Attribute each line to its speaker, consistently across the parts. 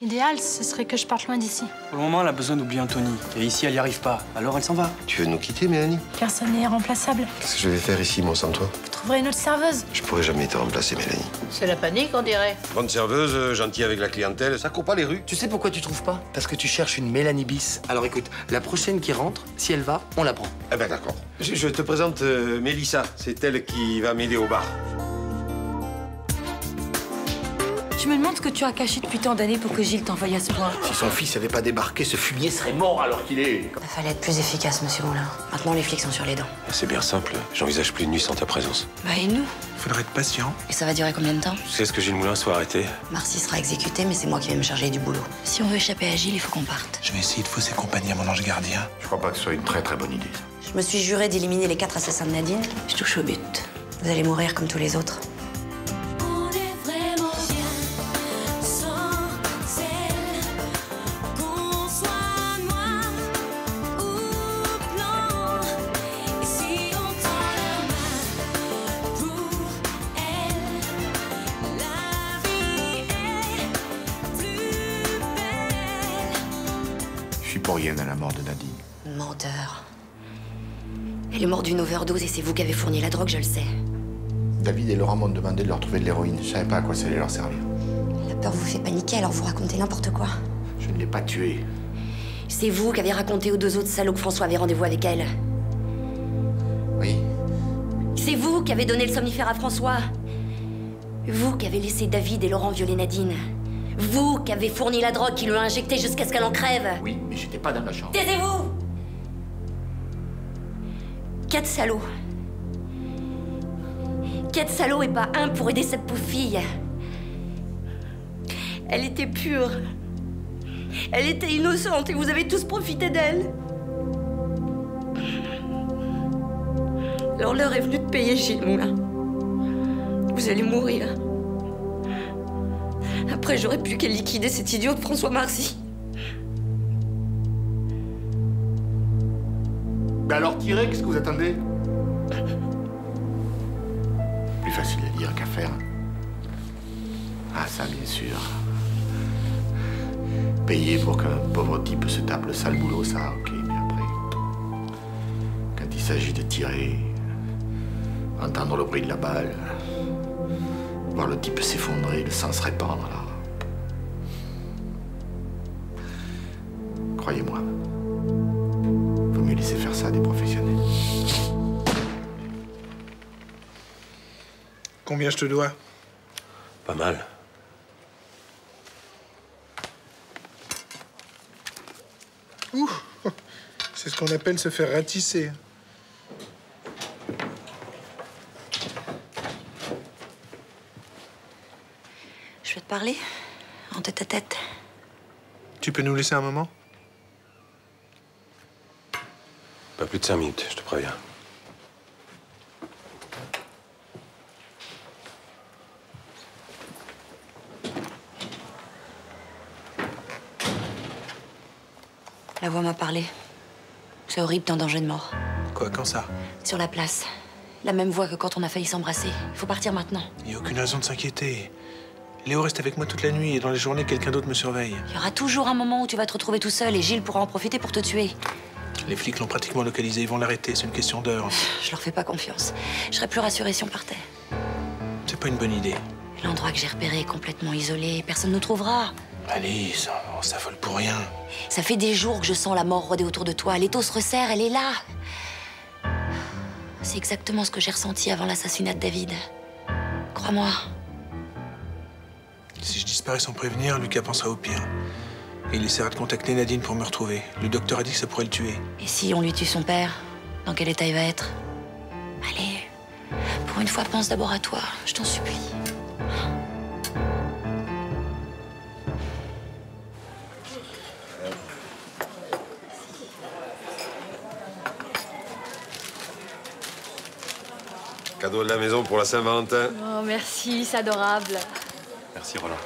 Speaker 1: L'idéal, ce serait que je parte loin d'ici.
Speaker 2: Pour le moment, elle a besoin d'oublier Anthony. Et ici, elle n'y arrive pas. Alors, elle s'en va.
Speaker 3: Tu veux nous quitter, Mélanie?
Speaker 1: Personne n'est remplaçable.
Speaker 3: Qu'est-ce que je vais faire ici, moi, sans toi?
Speaker 1: Vous trouverez une autre serveuse.
Speaker 3: Je pourrais jamais te remplacer, Mélanie.
Speaker 4: C'est la panique, on dirait.
Speaker 3: Bonne serveuse, gentille avec la clientèle, ça court pas les rues.
Speaker 5: Tu sais pourquoi tu trouves pas? Parce que tu cherches une Mélanie bis. Alors écoute, la prochaine qui rentre, si elle va, on la prend.
Speaker 3: Eh ben d'accord. Je te présente Mélissa. C'est elle qui va m'aider au bar.
Speaker 6: Je me demande ce que tu as caché depuis tant d'années pour que Gilles t'envoie à ce point.
Speaker 5: Si son fils avait pas débarqué, ce fumier serait mort alors qu'il est.
Speaker 6: Il fallait être plus efficace, monsieur Moulin. Maintenant, les flics sont sur les dents.
Speaker 3: C'est bien simple. J'envisage plus de nuit sans ta présence.
Speaker 6: Bah, et nous?
Speaker 2: Faudrait être patient.
Speaker 6: Et ça va durer combien de temps?
Speaker 3: Tu sais ce que Gilles Moulin soit arrêté?
Speaker 6: Marcy sera exécuté, mais c'est moi qui vais me charger du boulot. Si on veut échapper à Gilles, il faut qu'on parte.
Speaker 2: Je vais essayer de fausser compagnie à mon ange gardien.
Speaker 3: Je crois pas que ce soit une très bonne idée.
Speaker 6: Je me suis juré d'éliminer les 4 assassins de Nadine. Je touche au but. Vous allez mourir comme tous les autres.
Speaker 3: Je suis pour rien à la mort de Nadine.
Speaker 6: Menteur. Elle est morte d'une overdose et c'est vous qui avez fourni la drogue, je le sais.
Speaker 3: David et Laurent m'ont demandé de leur trouver de l'héroïne. Je savais pas à quoi ça allait leur servir.
Speaker 6: La peur vous fait paniquer, alors vous racontez n'importe quoi.
Speaker 3: Je ne l'ai pas tuée.
Speaker 6: C'est vous qui avez raconté aux 2 autres salauds que François avait rendez-vous avec elle.
Speaker 3: Oui.
Speaker 6: C'est vous qui avez donné le somnifère à François. Vous qui avez laissé David et Laurent violer Nadine. Vous qui avez fourni la drogue qui lui a injectée jusqu'à ce qu'elle en crève.
Speaker 3: Oui, mais j'étais pas dans la chambre.
Speaker 6: Taisez-vous! 4 salauds. 4 salauds et pas un pour aider cette pauvre fille. Elle était pure. Elle était innocente et vous avez tous profité d'elle. Alors l'heure est venue de payer Gilles Moulin. Vous allez mourir. Après, j'aurais plus qu'à liquider cet idiot de François Marcy.
Speaker 3: Ben alors tirez, qu'est-ce que vous attendez? Plus facile à dire qu'à faire. Ah ça, bien sûr. Payer pour qu'un pauvre type se tape le sale boulot, ça, ok, mais après... Quand il s'agit de tirer, entendre le bruit de la balle, voir le type s'effondrer, le sang se répandre, là... Croyez-moi, vaut mieux laisser faire ça à des professionnels.
Speaker 2: Combien je te dois?
Speaker 3: Pas mal.
Speaker 2: Ouh! C'est ce qu'on appelle se faire ratisser.
Speaker 6: Je vais te parler, en tête à tête.
Speaker 2: Tu peux nous laisser un moment?
Speaker 3: Pas plus de 5 minutes, je te préviens.
Speaker 6: La voix m'a parlé. C'est horrible, t'es en danger de mort.
Speaker 2: Quoi, quand ça?
Speaker 6: Sur la place. La même voix que quand on a failli s'embrasser. Il faut partir maintenant.
Speaker 2: Il n'y a aucune raison de s'inquiéter. Léo reste avec moi toute la nuit et dans les journées, quelqu'un d'autre me surveille.
Speaker 6: Il y aura toujours un moment où tu vas te retrouver tout seul et Gilles pourra en profiter pour te tuer.
Speaker 2: Les flics l'ont pratiquement localisé, ils vont l'arrêter, c'est une question d'heure.
Speaker 6: Je leur fais pas confiance. Je serais plus rassurée si on partait.
Speaker 2: C'est pas une bonne idée.
Speaker 6: L'endroit que j'ai repéré est complètement isolé, personne ne nous trouvera.
Speaker 2: Alice, on s'affole pour rien.
Speaker 6: Ça fait des jours que je sens la mort rôder autour de toi. L'étau se resserre, elle est là. C'est exactement ce que j'ai ressenti avant l'assassinat de David. Crois-moi.
Speaker 2: Si je disparais sans prévenir, Lucas pensera au pire. Et il essaiera de contacter Nadine pour me retrouver. Le docteur a dit que ça pourrait le tuer.
Speaker 6: Et si on lui tue son père, dans quel état il va être? Allez, pour une fois, pense d'abord à toi, je t'en supplie.
Speaker 3: Cadeau de la maison pour la Saint-Valentin.
Speaker 1: Oh, merci, c'est adorable.
Speaker 3: Merci, Roland.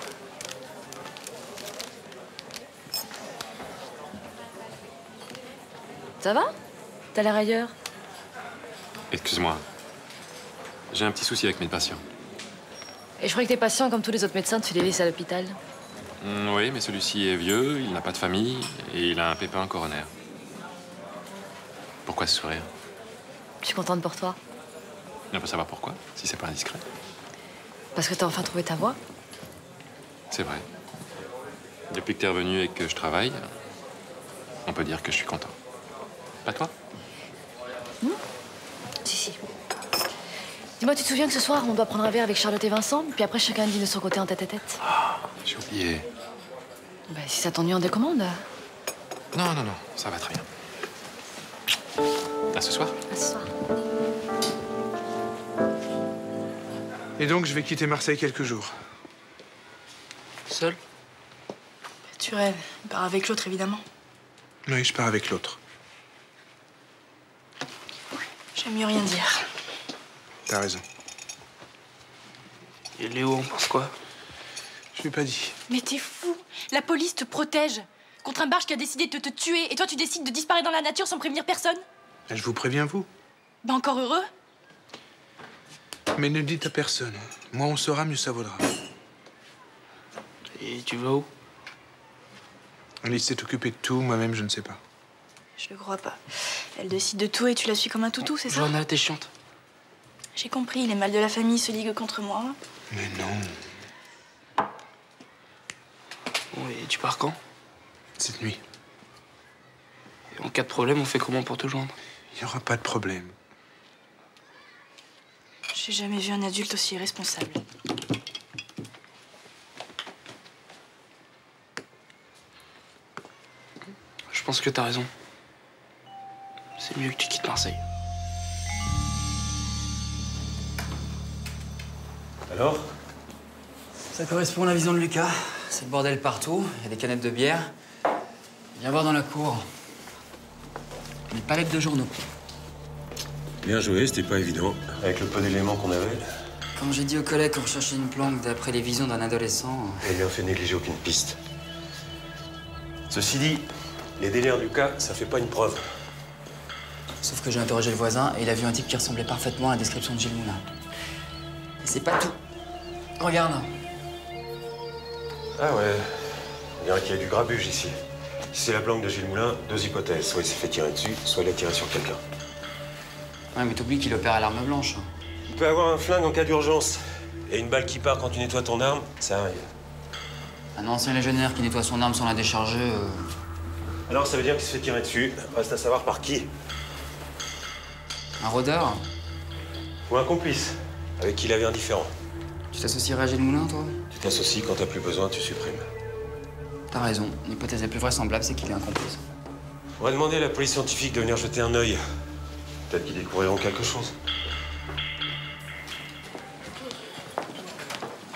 Speaker 1: Ça va? T'as l'air ailleurs.
Speaker 7: Excuse-moi. J'ai un petit souci avec mes patients.
Speaker 1: Et je croyais que tes patients, comme tous les autres médecins, tu les laisses à l'hôpital.
Speaker 7: Oui, mais celui-ci est vieux, il n'a pas de famille et il a un pépin coronaire. Pourquoi ce sourire?
Speaker 1: Je suis contente pour toi.
Speaker 7: On peut savoir pourquoi, si c'est pas indiscret.
Speaker 1: Parce que t'as enfin trouvé ta voie.
Speaker 7: C'est vrai. Depuis que t'es revenu et que je travaille, on peut dire que je suis content. Pas toi?
Speaker 1: Si, si. Dis-moi, tu te souviens que ce soir, on doit prendre un verre avec Charlotte et Vincent, puis après, chacun dîne de son côté en tête-à-tête?
Speaker 7: J'ai oublié.
Speaker 1: Bah, si ça t'ennuie, on décommande.
Speaker 7: Non, non, non, ça va très bien. À ce soir.
Speaker 1: À ce soir.
Speaker 2: Et donc, je vais quitter Marseille quelques jours.
Speaker 5: Seul?
Speaker 4: Tu rêves. Il part avec l'autre, évidemment.
Speaker 2: Oui, je pars avec l'autre.
Speaker 4: J'aime mieux rien dire.
Speaker 2: T'as raison.
Speaker 5: Et Léo, on pense quoi?
Speaker 2: Je lui ai pas dit.
Speaker 4: Mais t'es fou. La police te protège contre un barge qui a décidé de te tuer. Et toi, tu décides de disparaître dans la nature sans prévenir personne?
Speaker 2: Je vous préviens, vous.
Speaker 4: Bah, encore heureux.
Speaker 2: Mais ne dites à personne. Moi, on saura, mieux ça vaudra.
Speaker 5: Et tu vas où?
Speaker 2: Alice s'est occupée de tout, moi-même, je ne sais pas.
Speaker 4: Je le crois pas. Elle décide de tout et tu la suis comme un toutou, c'est ça?
Speaker 5: Johanna, t'es chiante.
Speaker 4: J'ai compris, les mâles de la famille se liguent contre moi.
Speaker 2: Mais non.
Speaker 5: Bon, et tu pars quand?
Speaker 2: Cette nuit.
Speaker 5: Et en cas de problème, on fait comment pour te joindre?
Speaker 2: Il n'y aura pas de problème.
Speaker 4: J'ai jamais vu un adulte aussi irresponsable.
Speaker 5: Je pense que t'as raison. C'est mieux que tu quittes Marseille.
Speaker 8: Alors?
Speaker 9: Ça correspond à la vision de Lucas. C'est le bordel partout, il y a des canettes de bière. Viens voir dans la cour. Des palettes de journaux.
Speaker 8: Bien joué, c'était pas évident. Avec le peu d'éléments qu'on avait.
Speaker 9: Quand j'ai dit aux collègues qu'on recherchait une planque d'après les visions d'un adolescent...
Speaker 8: Et lui ont fait négliger aucune piste. Ceci dit, les délires du cas, ça fait pas une preuve.
Speaker 9: Sauf que j'ai interrogé le voisin et il a vu un type qui ressemblait parfaitement à la description de Gilles Moulin. Et c'est pas tout. Regarde.
Speaker 8: Ah ouais, on dirait qu'il y a du grabuge ici. Si c'est la planque de Gilles Moulin, deux hypothèses. Soit il s'est fait tirer dessus, soit il a tiré sur quelqu'un.
Speaker 9: Ouais, mais t'oublies qu'il opère à l'arme blanche.
Speaker 8: Il peut avoir un flingue en cas d'urgence. Et une balle qui part quand tu nettoies ton arme, ça arrive.
Speaker 9: Un ancien légionnaire qui nettoie son arme sans la décharger...
Speaker 8: Alors ça veut dire qu'il se fait tirer dessus. Reste à savoir par qui.
Speaker 9: Un rôdeur?
Speaker 8: Ou un complice, avec qui il avait un différend.
Speaker 9: Tu t'associerais à Gilles Moulin, toi?
Speaker 8: Tu t'associes, quand t'as plus besoin, tu supprimes.
Speaker 9: T'as raison. L'hypothèse la plus vraisemblable, c'est qu'il est un complice.
Speaker 8: On va demander à la police scientifique de venir jeter un œil. Peut-être qu'ils découvriront quelque chose.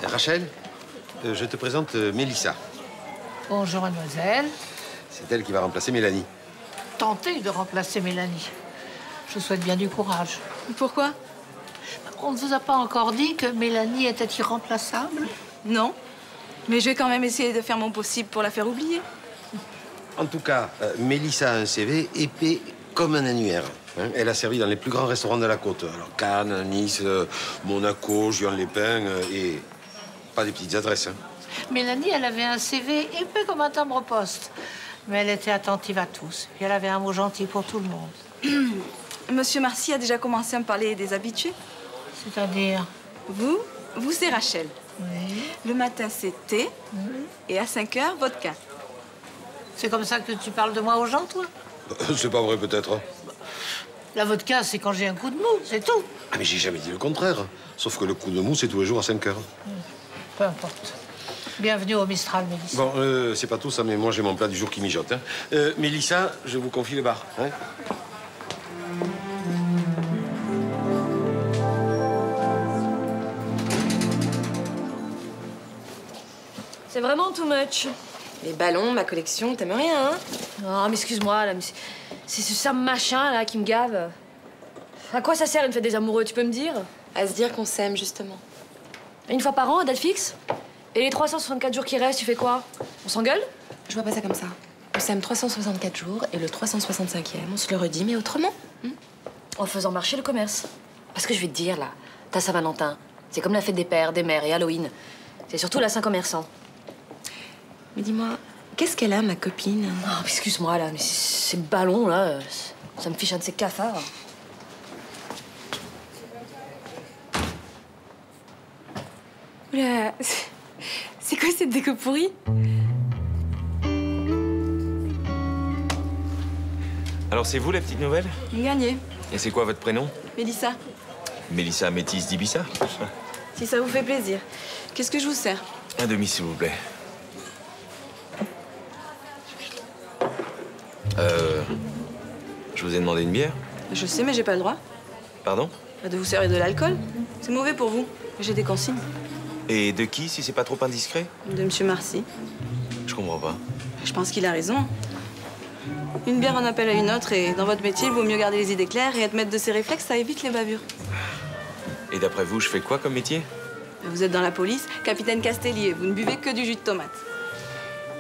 Speaker 3: Rachel, je te présente Mélissa.
Speaker 10: Bonjour, mademoiselle.
Speaker 3: C'est elle qui va remplacer Mélanie.
Speaker 10: Tentez de remplacer Mélanie. Je vous souhaite bien du courage.
Speaker 4: Pourquoi?
Speaker 10: On ne vous a pas encore dit que Mélanie était irremplaçable?
Speaker 4: Non. Mais je vais quand même essayer de faire mon possible pour la faire oublier.
Speaker 3: En tout cas, Mélissa a un CV épais comme un annuaire. Hein, elle a servi dans les plus grands restaurants de la côte. Alors Cannes, Nice, Monaco, Juan-les-Pins et pas des petites adresses. Hein.
Speaker 10: Mélanie, elle avait un CV épais comme un timbre-poste. Mais elle était attentive à tous. Et elle avait un mot gentil pour tout le monde.
Speaker 4: Monsieur Marcy a déjà commencé à me parler des habitués.
Speaker 10: C'est-à-dire?
Speaker 4: Vous, c'est Rachel.
Speaker 10: Oui.
Speaker 4: Le matin, c'est thé. Et à 5 heures, vodka.
Speaker 10: C'est comme ça que tu parles de moi aux gens, toi?
Speaker 3: C'est pas vrai, peut-être.
Speaker 10: La vodka, c'est quand j'ai un coup de mou, c'est tout.
Speaker 3: Ah, mais j'ai jamais dit le contraire. Sauf que le coup de mou, c'est tous les jours à 5 heures.
Speaker 10: Peu importe. Bienvenue au Mistral, Mélissa.
Speaker 3: Bon, c'est pas tout ça, mais moi, j'ai mon plat du jour qui mijote. Hein. Mélissa, je vous confie le bar. Hein.
Speaker 1: C'est vraiment too much.
Speaker 6: Les ballons, ma collection, t'aimes rien, hein?
Speaker 1: Oh, mais excuse-moi, là, mais c'est ce sale machin, là, qui me gave. À quoi ça sert une fête des amoureux, tu peux me dire?
Speaker 6: À se dire qu'on s'aime, justement.
Speaker 1: Une fois par an, à date fixe? Et les 364 jours qui restent, tu fais quoi? On s'engueule?
Speaker 6: Je vois pas ça comme ça. On s'aime 364 jours et le 365e, on se le redit, mais autrement.
Speaker 1: En faisant marcher le commerce. Parce que je vais te dire, là, t'as Saint-Valentin. C'est comme la fête des pères, des mères et Halloween. C'est surtout la Saint-Commerçant.
Speaker 11: Mais dis-moi, qu'est-ce qu'elle a, ma copine?
Speaker 1: Oh, excuse-moi, là, mais ces ballons, là, ça me fiche un de ces cafards.
Speaker 11: Oula, c'est quoi cette déco pourrie?
Speaker 12: Alors c'est vous la petite nouvelle?
Speaker 11: Gagné.
Speaker 12: Et c'est quoi votre prénom?
Speaker 11: Mélissa.
Speaker 12: Mélissa Métis d'Ibissa?
Speaker 11: Si ça vous fait plaisir. Qu'est-ce que je vous sers?
Speaker 12: Un demi s'il vous plaît. Je vous ai demandé une bière?
Speaker 11: Je sais, mais j'ai pas le droit.
Speaker 12: Pardon?
Speaker 11: De vous servir de l'alcool. C'est mauvais pour vous. J'ai des consignes.
Speaker 12: Et de qui, si c'est pas trop indiscret?
Speaker 11: De Monsieur Marcy.
Speaker 12: Je comprends pas.
Speaker 11: Je pense qu'il a raison. Une bière en appelle à une autre et dans votre métier, il vaut mieux garder les idées claires et être maître de ses réflexes, ça évite les bavures.
Speaker 12: Et d'après vous, je fais quoi comme métier?
Speaker 11: Vous êtes dans la police, capitaine Castellier, vous ne buvez que du jus de tomate.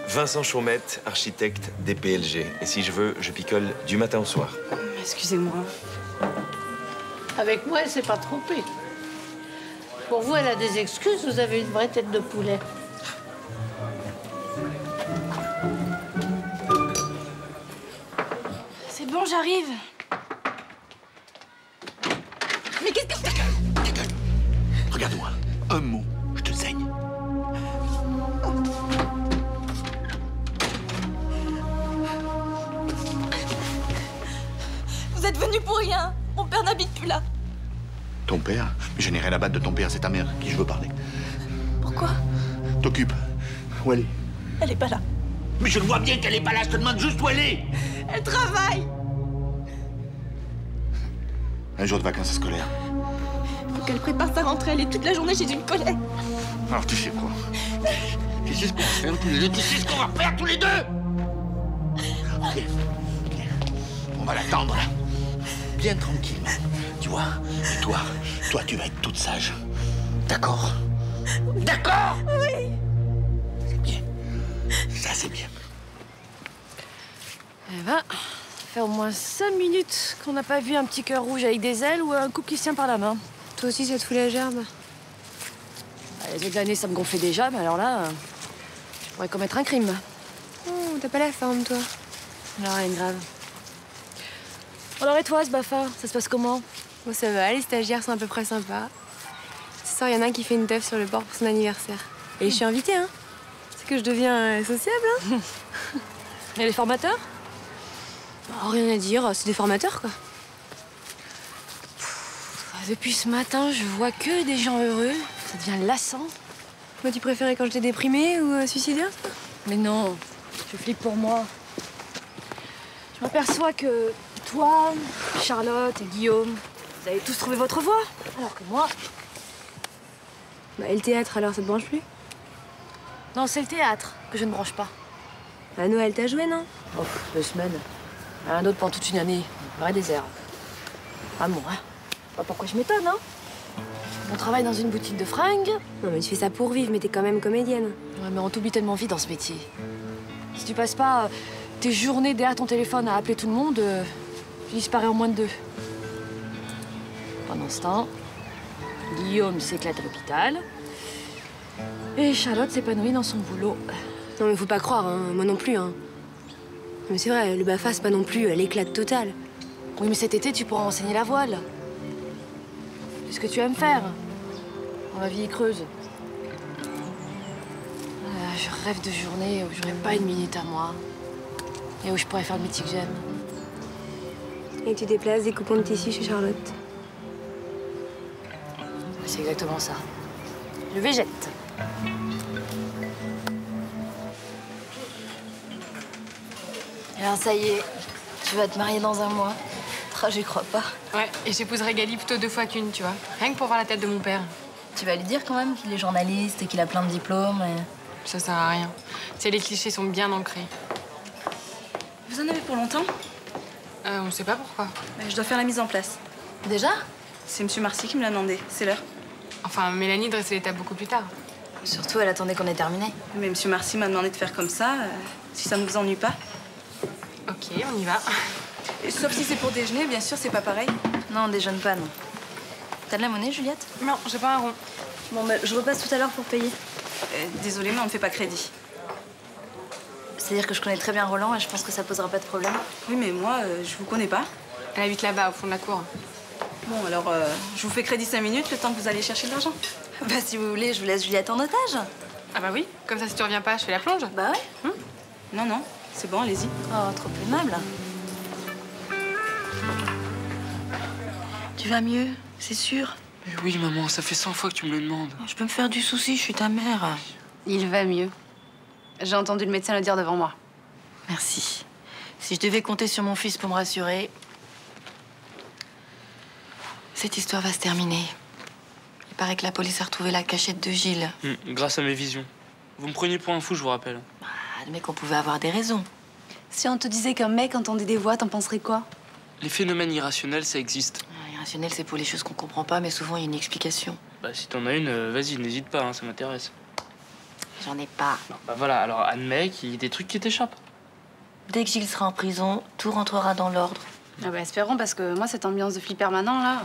Speaker 12: Vincent Chaumette, architecte DPLG. Et si je veux, je picole du matin au soir.
Speaker 11: Excusez-moi.
Speaker 10: Avec moi, elle s'est pas trompée. Pour vous, elle a des excuses, vous avez une vraie tête de poulet.
Speaker 4: C'est bon, j'arrive. Mais qu'est-ce que...
Speaker 3: Ta gueule. Regarde-moi. Un mot, je te saigne.
Speaker 4: Vous êtes venu pour rien. Mon père n'habite plus là.
Speaker 3: Ton père? Mais je n'ai rien à battre de ton père, c'est ta mère qui je veux parler.
Speaker 4: Pourquoi?
Speaker 3: T'occupe. Où elle est?
Speaker 4: Elle est pas là.
Speaker 3: Mais je le vois bien qu'elle est pas là, je te demande juste où elle est.
Speaker 4: Elle travaille.
Speaker 3: Un jour de vacances scolaires.
Speaker 4: Faut qu'elle prépare sa rentrée. Elle est toute la journée chez une collègue.
Speaker 3: Alors tu sais quoi? Tu sais ce qu'on va faire tous les deux? Tu sais ce qu'on va faire tous les deux? Viens. On va l'attendre là. Bien tranquillement. Tu vois? Et toi, tu vas être toute sage. D'accord? D'accord?
Speaker 4: Oui.
Speaker 3: C'est bien. Ça, c'est bien.
Speaker 1: Eh ben, ça fait au moins 5 minutes qu'on n'a pas vu un petit cœur rouge avec des ailes ou un couple qui se tient par la main.
Speaker 11: Toi aussi, ça te fout la gerbe?
Speaker 1: Les autres années, ça me gonflait déjà, mais alors là, je pourrais commettre un crime.
Speaker 11: Oh, t'as pas la forme, toi.
Speaker 1: Non, rien de grave. Alors et toi, ce Bafa, ça se passe comment?
Speaker 11: Bon, ça va, les stagiaires sont à peu près sympas. Ce soir, il y en a un qui fait une teuf sur le port pour son anniversaire. Et je suis invitée, hein. C'est que je deviens sociable, hein.
Speaker 1: Et les formateurs?
Speaker 11: Oh, rien à dire, c'est des formateurs, quoi.
Speaker 1: Depuis ce matin, je vois que des gens heureux. Ça devient lassant.
Speaker 11: Moi, tu préférais quand j'étais déprimée ou suicidaire, toi?
Speaker 1: Mais non, je flippe pour moi. Je m'aperçois que toi, Charlotte et Guillaume, vous avez tous trouvé votre voie. Alors que moi...
Speaker 11: Bah, et le théâtre, alors, ça te branche plus?
Speaker 1: Non, c'est le théâtre que je ne branche pas.
Speaker 11: À Noël, t'as joué, non?
Speaker 1: Oh, 2 semaines. Un autre pendant toute une année. Vrai désert. Ah bon, hein. Pas pourquoi je m'étonne, hein. On travaille dans une boutique de fringues.
Speaker 11: Non, mais tu fais ça pour vivre, mais t'es quand même comédienne.
Speaker 1: Ouais, mais on t'oublie tellement vite dans ce métier. Si tu passes pas tes journées derrière ton téléphone à appeler tout le monde, tu disparais en moins de 2. Pendant ce temps, Guillaume s'éclate à l'hôpital. Et Charlotte s'épanouit dans son boulot.
Speaker 11: Non, mais faut pas croire, hein. Moi non plus, hein. Mais c'est vrai, le Bafa, c'est pas non plus l'éclate totale.
Speaker 1: Oui, mais cet été, tu pourras enseigner la voile. C'est ce que tu aimes faire. Dans la vie creuse. Je rêve de journées où j'aurais pas une minute à moi. Et où je pourrais faire le métier que j'aime.
Speaker 11: Et tu déplaces des coupons de tissu chez Charlotte.
Speaker 1: C'est exactement ça. Je végète. Alors ça y est, tu vas te marier dans un mois. J'y crois pas.
Speaker 13: Ouais, et j'épouserai Gali plutôt 2 fois qu'une, tu vois. Rien que pour voir la tête de mon père.
Speaker 14: Tu vas lui dire quand même qu'il est journaliste et qu'il a plein de diplômes et...
Speaker 13: Ça sert à rien. Tu sais, les clichés sont bien ancrés.
Speaker 11: Vous en avez pour longtemps?
Speaker 13: On sait pas pourquoi.
Speaker 11: Je dois faire la mise en place.
Speaker 14: Déjà?
Speaker 11: C'est Monsieur Marcy qui me l'a demandé. C'est l'heure.
Speaker 13: Enfin, Mélanie dressait l'étape beaucoup plus tard.
Speaker 14: Surtout, elle attendait qu'on ait terminé.
Speaker 11: Mais Monsieur Marcy m'a demandé de faire comme ça, si ça ne vous ennuie pas.
Speaker 13: Ok, on y va.
Speaker 11: Sauf si c'est pour déjeuner, bien sûr, c'est pas pareil.
Speaker 14: Non, on déjeune pas, non. T'as de la monnaie, Juliette?
Speaker 13: Non, j'ai pas un rond.
Speaker 11: Bon, bah, je repasse tout à l'heure pour payer. Désolée, mais on ne fait pas crédit.
Speaker 14: C'est-à-dire que je connais très bien Roland et je pense que ça posera pas de problème.
Speaker 15: Oui, mais moi, je vous connais pas.
Speaker 13: Elle habite là-bas, au fond de la cour.
Speaker 15: Bon, alors, je vous fais crédit 5 minutes, le temps que vous allez chercher de l'argent.
Speaker 14: Bah, si vous voulez, je vous laisse Juliette en otage.
Speaker 13: Ah bah oui, comme ça, si tu reviens pas, je fais la plonge.
Speaker 14: Bah ouais.
Speaker 15: Non, non, c'est bon, allez-y.
Speaker 14: Oh, trop aimable. Tu vas mieux, c'est sûr?
Speaker 9: Mais oui, maman, ça fait 100 fois que tu me le demandes.
Speaker 15: Je peux me faire du souci, je suis ta mère.
Speaker 13: Il va mieux. J'ai entendu le médecin le dire devant moi.
Speaker 15: Merci. Si je devais compter sur mon fils pour me rassurer, cette histoire va se terminer. Il paraît que la police a retrouvé la cachette de Gilles.
Speaker 9: Grâce à mes visions. Vous me preniez pour un fou, je vous rappelle.
Speaker 15: Le mec, on pouvait avoir des raisons.
Speaker 11: Si on te disait qu'un mec entendait des voix, t'en penserais quoi?
Speaker 9: Les phénomènes irrationnels, ça existe.
Speaker 15: Irrationnel, c'est pour les choses qu'on comprend pas, mais souvent, il y a une explication.
Speaker 9: Bah, si t'en as une, vas-y, n'hésite pas, hein, ça m'intéresse.
Speaker 15: J'en ai pas.
Speaker 9: Non, bah voilà, alors admets qu'il y a des trucs qui t'échappent.
Speaker 15: Dès que Gilles sera en prison, tout rentrera dans l'ordre.
Speaker 13: Ah bah espérons, parce que moi, cette ambiance de flic permanent, là...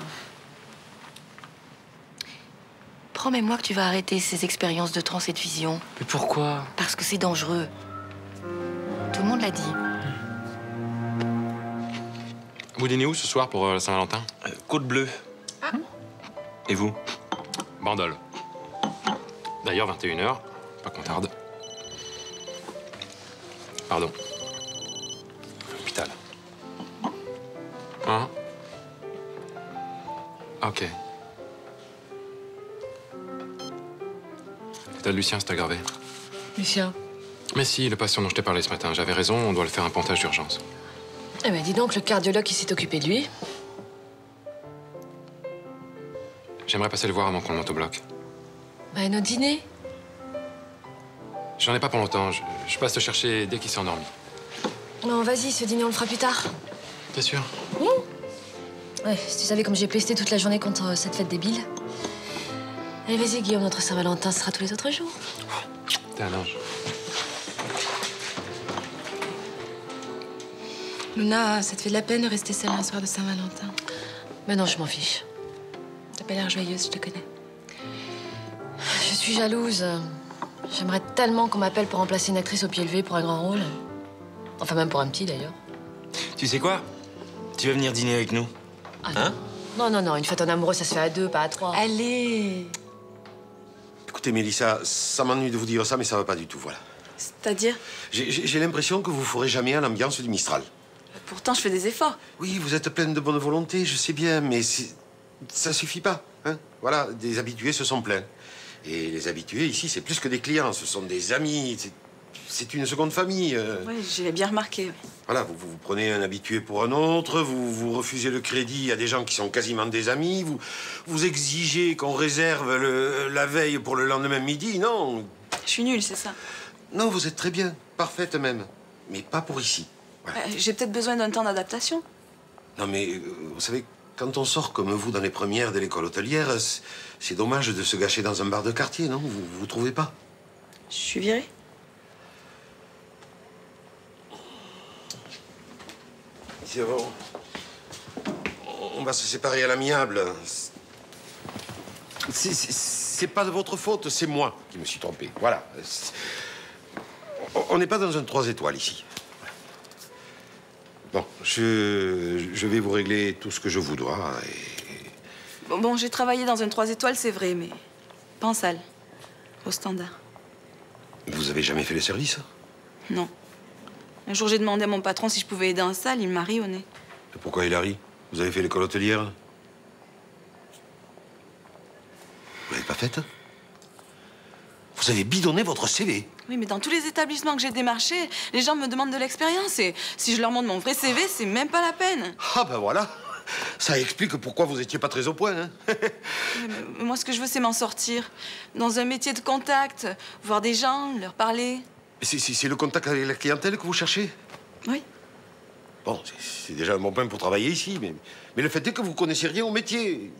Speaker 15: Promets-moi que tu vas arrêter ces expériences de trans et de vision.
Speaker 9: Mais pourquoi?
Speaker 15: Parce que c'est dangereux. Tout le monde l'a dit.
Speaker 7: Vous dînez où ce soir pour la Saint-Valentin?
Speaker 12: Côte-Bleue.
Speaker 7: Et vous? Bandol. D'ailleurs, 21h, pas qu'on tarde. Pardon. L'hôpital. Hein? Ok. L'état de Lucien, c'est aggravé.
Speaker 15: Lucien?
Speaker 7: Mais si, le patient dont je t'ai parlé ce matin, j'avais raison, on doit le faire un pontage d'urgence.
Speaker 15: Eh ben dis donc, le cardiologue qui s'est occupé de lui.
Speaker 7: J'aimerais passer le voir avant qu'on le monte au bloc.
Speaker 15: Bah, notre dîner.
Speaker 7: J'en ai pas pour longtemps, je passe te chercher dès qu'il s'est endormi.
Speaker 15: Non, vas-y, ce dîner, on le fera plus tard.
Speaker 7: T'es sûr?
Speaker 15: Ouais, si tu savais comme j'ai pesté toute la journée contre cette fête débile. Allez, vas-y, Guillaume, notre Saint-Valentin, ce sera tous les autres jours.
Speaker 7: T'es un ange.
Speaker 15: Luna, ça te fait de la peine de rester seule un soir de Saint-Valentin? Mais non, je m'en fiche. T'as pas l'air joyeuse, je te connais. Je suis jalouse. J'aimerais tellement qu'on m'appelle pour remplacer une actrice au pied levé pour un grand rôle. Enfin, même pour un petit, d'ailleurs.
Speaker 12: Tu sais quoi? Tu vas venir dîner avec nous.
Speaker 15: Ah,
Speaker 12: hein?
Speaker 15: Non, non, non, une fête en amoureux, ça se fait à 2, pas à 3. Allez!
Speaker 3: Écoutez, Mélissa, ça m'ennuie de vous dire ça, mais ça va pas du tout, voilà.
Speaker 15: C'est-à-dire?
Speaker 3: J'ai l'impression que vous ferez jamais à l'ambiance du Mistral.
Speaker 15: Pourtant, je fais des efforts.
Speaker 3: Oui, vous êtes pleine de bonne volonté, je sais bien, mais ça suffit pas. Hein? Voilà, des habitués se sont plaints. Et les habitués, ici, c'est plus que des clients, ce sont des amis, c'est une seconde famille.
Speaker 15: Oui, j'ai bien remarqué.
Speaker 3: Voilà, vous prenez un habitué pour un autre, vous refusez le crédit à des gens qui sont quasiment des amis, vous exigez qu'on réserve la veille pour le lendemain midi, non?
Speaker 15: Je suis nulle, c'est ça?
Speaker 3: Non, vous êtes très bien, parfaite même, mais pas pour ici. Voilà.
Speaker 15: J'ai peut-être besoin d'un temps d'adaptation.
Speaker 3: Non, mais vous savez, quand on sort comme vous dans les premières de l'école hôtelière, c'est dommage de se gâcher dans un bar de quartier, non? Vous trouvez pas?
Speaker 15: Je suis virée.
Speaker 3: C'est bon. On va se séparer à l'amiable. C'est pas de votre faute, c'est moi qui me suis trompé. Voilà. On n'est pas dans un 3 étoiles ici. Bon, je vais vous régler tout ce que je vous dois et...
Speaker 15: Bon, j'ai travaillé dans un 3 étoiles, c'est vrai, mais pas en salle. Au standard.
Speaker 3: Vous avez jamais fait le service?
Speaker 15: Non. Un jour, j'ai demandé à mon patron si je pouvais aider en salle, il m'a ri au nez.
Speaker 3: Et pourquoi il a ri? Vous avez fait l'école hôtelière? Vous l'avez pas faite? Vous avez bidonné votre CV.
Speaker 15: Oui, mais dans tous les établissements que j'ai démarchés, les gens me demandent de l'expérience et si je leur montre mon vrai CV, c'est même pas la peine.
Speaker 3: Ah ben voilà. Ça explique pourquoi vous étiez pas très au point, hein.
Speaker 15: Mais moi, ce que je veux, c'est m'en sortir. Dans un métier de contact, voir des gens, leur parler.
Speaker 3: C'est le contact avec la clientèle que vous cherchez?
Speaker 15: Oui.
Speaker 3: Bon, c'est déjà un bon point pour travailler ici, mais le fait est que vous connaissez rien au métier.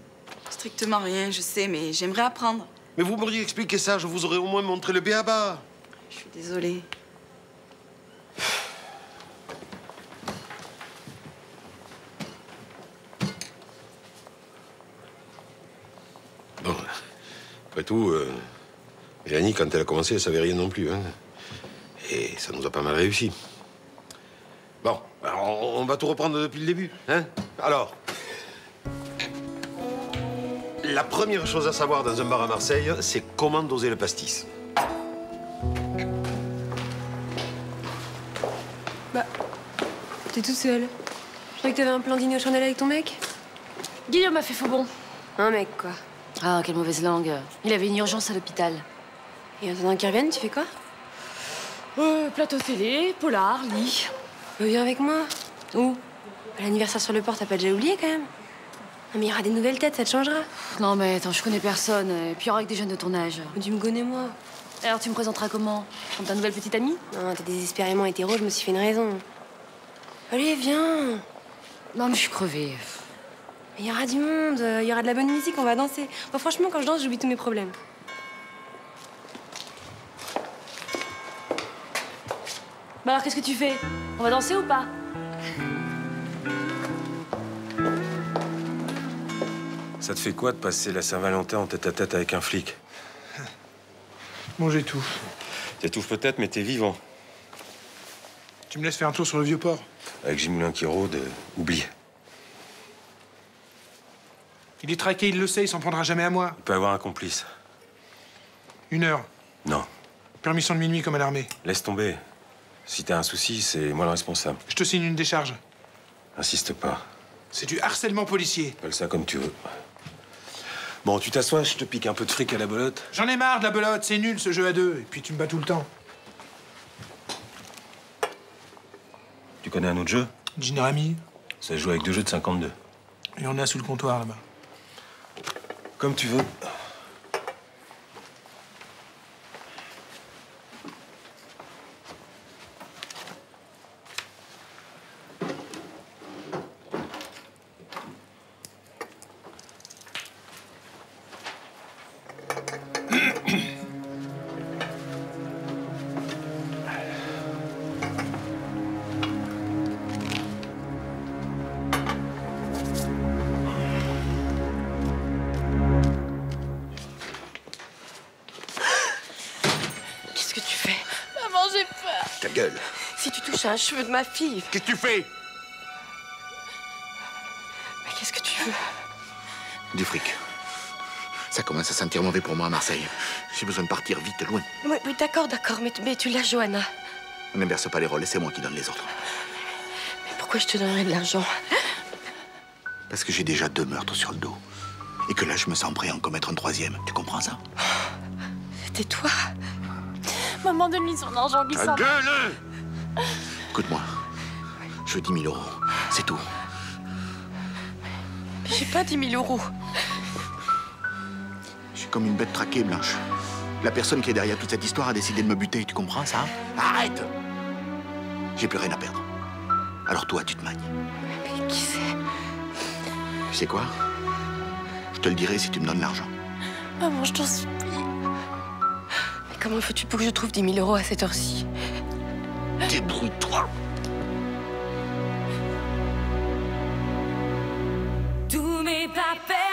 Speaker 15: Strictement rien, je sais, mais j'aimerais apprendre.
Speaker 3: Mais vous m'auriez expliqué ça, je vous aurais au moins montré le b.a.-ba.
Speaker 15: Je suis désolée.
Speaker 3: Bon, après tout, Mélanie, quand elle a commencé, elle savait rien non plus, hein. Et
Speaker 8: ça nous a pas mal réussi. Bon, alors on va tout reprendre depuis le début, hein? Alors, la première chose à savoir dans un bar à Marseille, c'est comment doser le pastis.
Speaker 11: Bah, t'es toute seule. Je croyais que t'avais un plan dîner aux chandelles avec ton mec.
Speaker 1: Guillaume m'a fait faux bon.
Speaker 11: Un mec, quoi.
Speaker 1: Ah, quelle mauvaise langue. Il avait une urgence à l'hôpital.
Speaker 11: Et en attendant qu'il revienne, tu fais quoi?
Speaker 1: Plateau télé, polar, lit.
Speaker 11: Viens avec moi. Où? À l'anniversaire sur le port, t'as pas déjà oublié, quand même? Non, mais il y aura des nouvelles têtes, ça te changera.
Speaker 1: Non, mais attends, je connais personne. Et puis il y aura que des jeunes de ton âge.
Speaker 11: Mais tu me connais, moi.
Speaker 1: Alors, tu me présenteras comment? Comme ta nouvelle petite amie?
Speaker 11: Non, t'es désespérément hétéro, je me suis fait une raison. Allez, viens.
Speaker 1: Non, mais je suis crevée.
Speaker 11: Il y aura du monde, il y aura de la bonne musique, on va danser. Moi, franchement, quand je danse, j'oublie tous mes problèmes.
Speaker 1: Bah alors, qu'est-ce que tu fais? On va danser ou pas?
Speaker 12: Ça te fait quoi de passer la Saint-Valentin en tête-à-tête avec un flic?
Speaker 2: Bon, j'étouffe.
Speaker 12: T'étouffes peut-être, mais t'es vivant.
Speaker 2: Tu me laisses faire un tour sur le vieux port?
Speaker 12: Avec Gilles Moulin qui rôde, oublie.
Speaker 2: Il est traqué, il le sait, il s'en prendra jamais à moi.
Speaker 12: Il peut avoir un complice.
Speaker 2: 1 heure.
Speaker 12: Non.
Speaker 2: Permission de minuit comme à l'armée.
Speaker 12: Laisse tomber. Si t'as un souci, c'est moi le responsable.
Speaker 2: Je te signe une décharge.
Speaker 12: Insiste pas.
Speaker 2: C'est du harcèlement policier.
Speaker 12: Appelle ça comme tu veux. Bon, tu t'assois, je te pique un peu de fric à la belote.
Speaker 2: J'en ai marre de la belote, c'est nul ce jeu à deux. Et puis tu me bats tout le temps.
Speaker 12: Tu connais un autre jeu?
Speaker 2: Dîner-ami.
Speaker 12: Ça se joue avec 2 jeux de 52.
Speaker 2: Et on a sous le comptoir là-bas.
Speaker 12: Comme tu veux.
Speaker 3: Ta gueule.
Speaker 15: Si tu touches à un cheveu de ma fille...
Speaker 3: Qu'est-ce que tu fais?
Speaker 15: Mais qu'est-ce que tu veux?
Speaker 3: Du fric. Ça commence à sentir mauvais pour moi à Marseille. J'ai besoin de partir vite, loin.
Speaker 15: Oui, d'accord, mais tu l'as, Johanna.
Speaker 3: On n'inverse pas les rôles et c'est moi qui donne les ordres.
Speaker 15: Mais pourquoi je te donnerais de l'argent?
Speaker 3: Parce que j'ai déjà 2 meurtres sur le dos. Et que là, je me sens prêt à en commettre un 3e. Tu comprends ça?
Speaker 15: C'était toi.
Speaker 4: Maman, donne-lui son argent qui
Speaker 3: Ta
Speaker 4: s'en...
Speaker 3: gueule! Écoute-moi. Je veux 10 000 €. C'est tout.
Speaker 15: Mais j'ai pas 10 000 €.
Speaker 3: Je suis comme une bête traquée, Blanche. La personne qui est derrière toute cette histoire a décidé de me buter. Tu comprends ça? Arrête! J'ai plus rien à perdre. Alors toi, tu te manies.
Speaker 15: Mais qui c'est?
Speaker 3: Tu sais quoi? Je te le dirai si tu me donnes l'argent.
Speaker 15: Maman, je t'en supplie. Mais comment veux-tu pour que je trouve 10 000 € à cette heure-ci?
Speaker 3: Débrouille-toi.
Speaker 16: Tous mes papiers.